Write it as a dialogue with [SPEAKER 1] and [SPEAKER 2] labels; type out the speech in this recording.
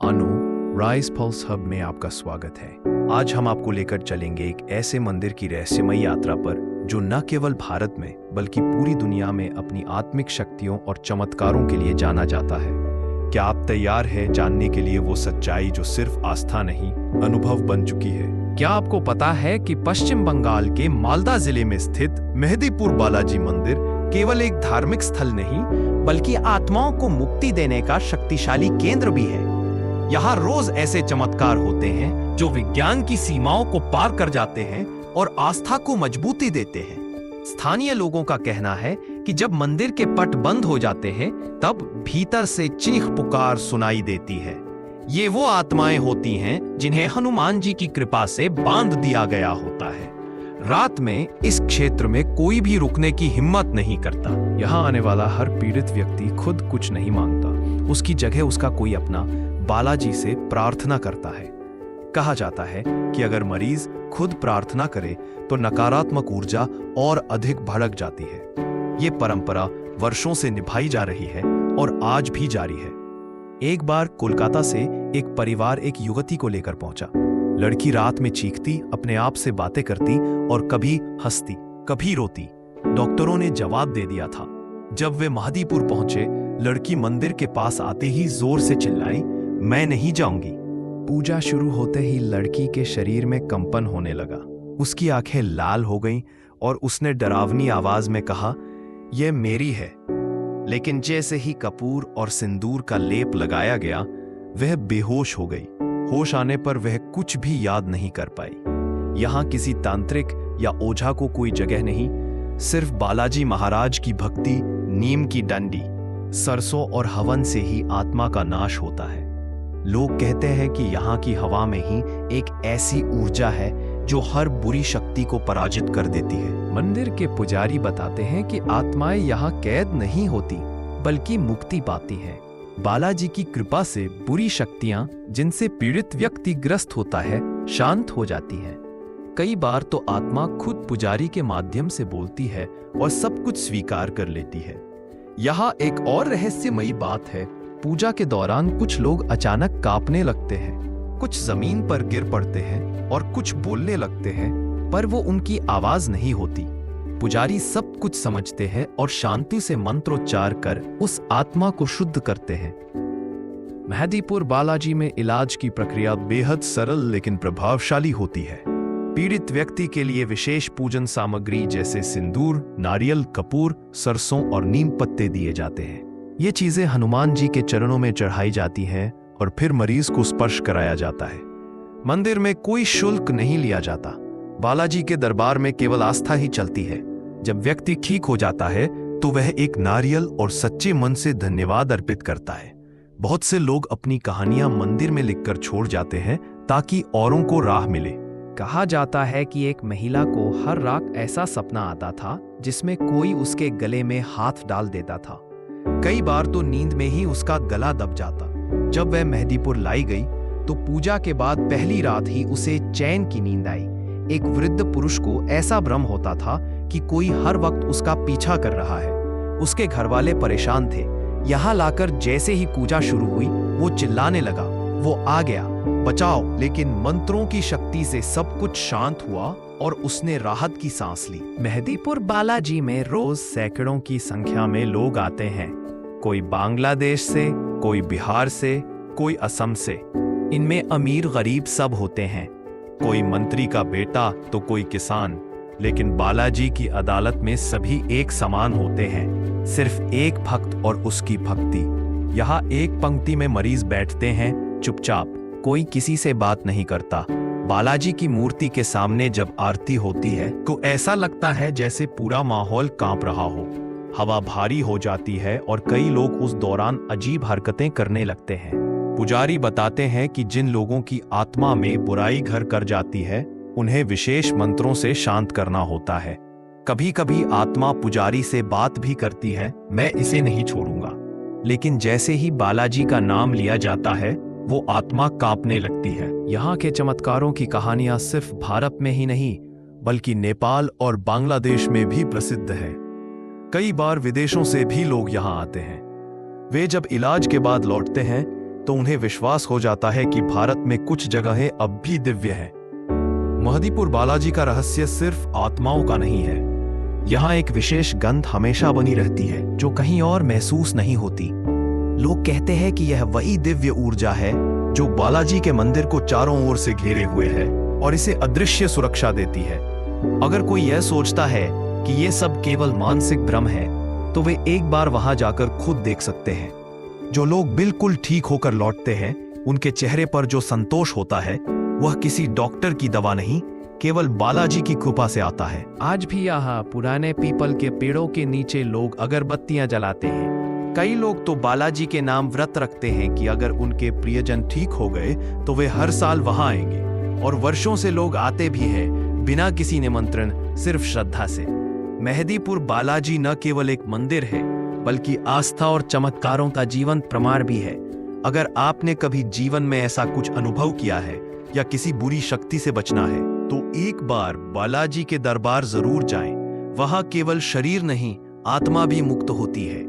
[SPEAKER 1] मानो rise pulse hub में आपका स्वागत है। आज हम आपको लेकर चलेंगे एक ऐसे मंदिर की रहस्यमयी यात्रा पर जो न केवल भारत में बल्कि पूरी दुनिया में अपनी आत्मिक शक्तियों और चमत्कारों के लिए जाना जाता है। क्या आप तैयार हैं जानने के लिए वो सच्चाई जो सिर्फ आस्था नहीं, अनुभव बन चुकी है? क्या आपको पता है कि पश्चिम बंगाल के मालदा जिले में स्थित मेहदीपुर बालाजी मंदिर केवल एक धार्मिक स्थल नहीं बल्कि आत्माओं को मुक्ति देने का शक्तिशाली केंद्र भी है। यहाँ रोज ऐसे चमत्कार होते हैं जो विज्ञान की सीमाओं को पार कर जाते हैं और आस्था को मजबूती देते हैं। स्थानीय लोगों का कहना है कि जब मंदिर के पट बंद हो जाते हैं तब भीतर से चीख पुकार सुनाई देती है। ये वो आत्माएं होती हैं जिन्हें हनुमान जी की कृपा से बांध दिया गया होता है। रात में इस क्षेत्र में कोई भी रुकने की हिम्मत नहीं करता। यहाँ आने वाला हर पीड़ित व्यक्ति खुद कुछ नहीं मांगता, उसकी जगह उसका कोई अपना बालाजी से प्रार्थना करता है। कहा जाता है कि अगर मरीज खुद प्रार्थना करे तो नकारात्मक ऊर्जा और अधिक भड़क जाती है। ये परंपरा वर्षों से निभाई जा रही है और आज भी जारी है। एक बार कोलकाता से एक परिवार एक युवती को लेकर पहुंचा। लड़की रात में चीखती, अपने आप से बातें करती और कभी हंसती, कभी रोती। डॉक्टरों ने जवाब दे दिया था। जब वे महदीपुर पहुंचे, लड़की मंदिर के पास आते ही जोर से चिल्लाई, मैं नहीं जाऊंगी। पूजा शुरू होते ही लड़की के शरीर में कंपन होने लगा। उसकी आंखें लाल हो गईं और उसने डरावनी आवाज में कहा, यह मेरी है। लेकिन जैसे ही कपूर और सिंदूर का लेप लगाया गया, वह बेहोश हो गई। होश आने पर वह कुछ भी याद नहीं कर पाई। यहाँ किसी तांत्रिक या ओझा को कोई जगह नहीं, सिर्फ बालाजी महाराज की भक्ति, नीम की डंडी, सरसों और हवन से ही आत्मा का नाश होता है। लोग कहते हैं कि यहाँ की हवा में ही एक ऐसी ऊर्जा है जो हर बुरी शक्ति को पराजित कर देती है। मंदिर के पुजारी बताते हैं कि आत्माएं यहाँ कैद नहीं होती बल्कि मुक्ति पाती हैं। बालाजी की कृपा से बुरी शक्तियां जिनसे पीड़ित व्यक्ति ग्रस्त होता है शांत हो जाती हैं। कई बार तो आत्मा खुद पुजारी के माध्यम से बोलती है और सब कुछ स्वीकार कर लेती है। यहाँ एक और रहस्यमयी बात है। पूजा के दौरान कुछ लोग अचानक कांपने लगते हैं, कुछ जमीन पर गिर पड़ते हैं और कुछ बोलने लगते हैं, पर वो उनकी आवाज नहीं होती। पुजारी सब कुछ समझते हैं और शांति से मंत्रोच्चार कर उस आत्मा को शुद्ध करते हैं। मेहदीपुर बालाजी में इलाज की प्रक्रिया बेहद सरल लेकिन प्रभावशाली होती है। पीड़ित व्यक्ति के लिए विशेष पूजन सामग्री जैसे सिंदूर, नारियल, कपूर, सरसों और नीम पत्ते दिए जाते हैं। ये चीजें हनुमान जी के चरणों में चढ़ाई जाती हैं और फिर मरीज को स्पर्श कराया जाता है। मंदिर में कोई शुल्क नहीं लिया जाता। बालाजी के दरबार में केवल आस्था ही चलती है। जब व्यक्ति ठीक हो जाता है तो वह एक नारियल और सच्चे मन से धन्यवाद अर्पित करता है। बहुत से लोग अपनी कहानियां मंदिर में लिखकर छोड़ जाते हैं ताकि औरों को राह मिले। कहा जाता है कि एक महिला को हर रात ऐसा सपना आता था जिसमें कोई उसके गले में हाथ डाल देता था। कई बार तो नींद में ही उसका गला दब जाता। जब वह मेहदीपुर लाई गई तो पूजा के बाद पहली रात ही उसे चैन की नींद आई। एक वृद्ध पुरुष को ऐसा भ्रम होता था कि कोई हर वक्त उसका पीछा कर रहा है। उसके घरवाले परेशान थे। यहाँ लाकर जैसे ही पूजा शुरू हुई वो चिल्लाने लगा, वो आ गया, बचाओ। लेकिन मंत्रों की शक्ति से सब कुछ शांत हुआ और उसने राहत की सांस ली। मेहदीपुर बालाजी में रोज सैकड़ों की संख्या में लोग आते हैं। कोई बांग्लादेश से, कोई बिहार से, कोई असम से। इनमें अमीर गरीब सब होते हैं। कोई मंत्री का बेटा तो कोई किसान। लेकिन बालाजी की अदालत में सभी एक समान होते हैं, सिर्फ एक भक्त और उसकी भक्ति। यहाँ एक पंक्ति में मरीज बैठते हैं चुपचाप, कोई किसी से बात नहीं करता। बालाजी की मूर्ति के सामने जब आरती होती है तो ऐसा लगता है जैसे पूरा माहौल कांप रहा हो। हवा भारी हो जाती है और कई लोग उस दौरान अजीब हरकतें करने लगते हैं। पुजारी बताते हैं कि जिन लोगों की आत्मा में बुराई घर कर जाती है उन्हें विशेष मंत्रों से शांत करना होता है। कभी कभी आत्मा पुजारी से बात भी करती है, मैं इसे नहीं छोड़ूंगा। लेकिन जैसे ही बालाजी का नाम लिया जाता है वो आत्मा कांपने लगती है। यहाँ के चमत्कारों की कहानियां सिर्फ भारत में ही नहीं बल्कि नेपाल और बांग्लादेश में भी प्रसिद्ध है। कई बार विदेशों से भी लोग यहाँ आते हैं। वे जब इलाज के बाद लौटते हैं तो उन्हें विश्वास हो जाता है कि भारत में कुछ जगहें अब भी दिव्य हैं। महदीपुर बालाजी का रहस्य सिर्फ आत्माओं का नहीं है। यहाँ एक विशेष गंध हमेशा बनी रहती है जो कहीं और महसूस नहीं होती। लोग कहते हैं कि यह वही दिव्य ऊर्जा है जो बालाजी के मंदिर को चारों ओर से घेरे हुए है और इसे अदृश्य सुरक्षा देती है। अगर कोई यह सोचता है कि ये सब केवल मानसिक भ्रम है, तो वे एक बार वहां जाकर खुद देख सकते हैं। जो लोग बिल्कुल ठीक होकर लौटते हैं, उनके चेहरे पर जो संतोष होता है वह किसी डॉक्टर की दवा नहीं, केवल बालाजी की कृपा से आता है।
[SPEAKER 2] आज भी यहाँ पुराने पीपल के पेड़ों के नीचे लोग अगरबत्तियां जलाते हैं। कई लोग तो बालाजी के नाम व्रत रखते हैं कि अगर उनके प्रियजन ठीक हो गए तो वे हर साल वहां आएंगे, और वर्षों से लोग आते भी हैं बिना किसी निमंत्रण, सिर्फ श्रद्धा से। महदीपुर बालाजी न केवल एक मंदिर है, बल्कि आस्था और चमत्कारों का जीवंत प्रमाण भी है। अगर आपने कभी जीवन में ऐसा कुछ अनुभव किया है या किसी बुरी शक्ति से बचना है, तो एक बार बालाजी के दरबार जरूर जाएं। वहां केवल शरीर नहीं, आत्मा भी मुक्त होती है।